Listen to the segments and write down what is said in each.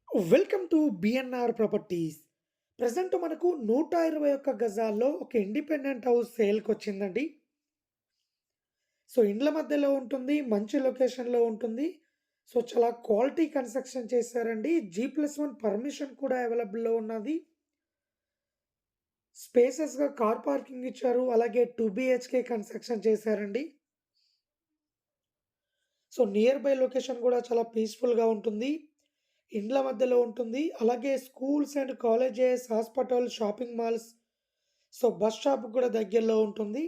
Welcome to BNR properties. Present మనకు 121 గజాల్లో ఒక ఇండిపెండెంట్ హౌస్ సేల్కి వచ్చిందండి. సో ఇండ్ల మధ్యలో ఉంటుంది, మంచి లొకేషన్లో ఉంటుంది. సో చాలా క్వాలిటీ కన్స్ట్రక్షన్ చేశారండి. G+1 పర్మిషన్ కూడా అవైలబుల్లో ఉన్నది. స్పేసెస్గా కార్ పార్కింగ్ ఇచ్చారు. అలాగే 2 BHK కన్స్ట్రక్షన్ చేశారండి. సో నియర్ బై లొకేషన్ కూడా చాలా పీస్ఫుల్గా ఉంటుంది. ఇండ్ల మధ్యలో ఉంటుంది. అలాగే schools and colleges, hospital, shopping malls, so bus stop కూడా దగ్గరలో ఉంటుంది.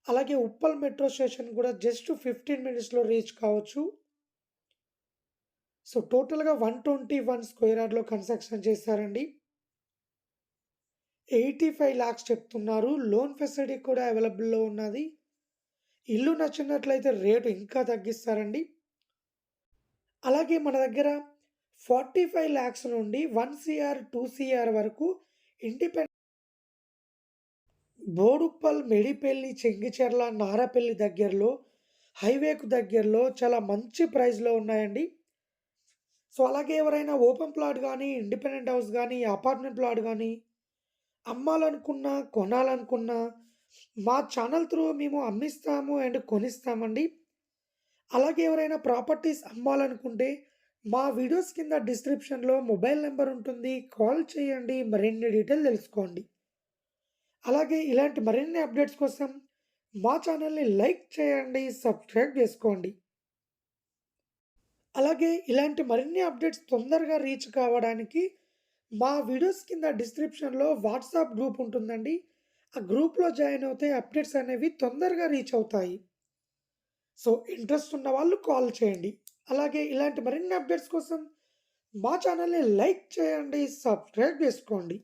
అలాగే ఉప్పల్ మెట్రో స్టేషన్ కూడా జస్ట్ 15 మినిట్స్‌లో రీచ్ కావచ్చు. సో టోటల్‌గా 121 స్క్వేర్ యార్డ్‌లో కన్స్ట్రక్షన్ చేశారండి. 85 లాక్స్ చెప్తున్నారు. లోన్ ఫెసిలిటీ కూడా అవైలబుల్‌లో ఉన్నది. ఇల్లు నచ్చినట్లయితే రేటు ఇంకా తగ్గిస్తారండి. అలాగే మన దగ్గర 45 లాక్స్ నుండి 1 సీఆర్, 2 సీఆర్ వరకు ఇండిపెండెంట్ బోడుప్పల్, మెడిపల్లి, చెంగిచెర్ల, నారపల్లి దగ్గరలో, హైవేకు దగ్గరలో చాలా మంచి ప్రైస్‌లో ఉన్నాయండి. సో అలాగే ఎవరైనా ఓపెన్ ప్లాట్ గానీ, ఇండిపెండెంట్ హౌస్ గానీ, అపార్ట్మెంట్ ప్లాట్ గానీ అమ్మాలనుకున్నా, కొనాలనుకున్నా మా ఛానల్ త్రూ మేము అమ్మిస్తాము అండ్ కొనిస్తామండి. అలాగే ఎవరైనా ప్రాపర్టీస్ అమ్మాలనుకుంటే మా వీడియోస్ కింద డిస్క్రిప్షన్‌లో మొబైల్ నంబర్ ఉంటుంది. కాల్ చేయండి. మరిన్ని డీటెయిల్ తెలుసుకోండి. అలాగే ఇలాంటి మరిన్ని అప్డేట్స్ కోసం మా ఛానల్‌ని లైక్ చేయండి, సబ్స్క్రైబ్ చేసుకోండి. అలాగే ఇలాంటి మరిన్ని అప్డేట్స్ తొందరగా రీచ్ కావడానికి మా వీడియోస్ కింద డిస్క్రిప్షన్‌లో వాట్సాప్ గ్రూప్ ఉంటుందండి. ఆ గ్రూప్‌లో జాయిన్ అవుతే అప్డేట్స్ అనేవి తొందరగా రీచ్ అవుతాయి. సో ఇంట్రెస్ట్ ఉన్న వాళ్ళు కాల్ చేయండి. అలాగే ఇలాంటి మరిన్ని అప్డేట్స్ కోసం మా ఛానల్‌ని లైక్ చేయండి, సబ్స్క్రైబ్ చేసుకోండి.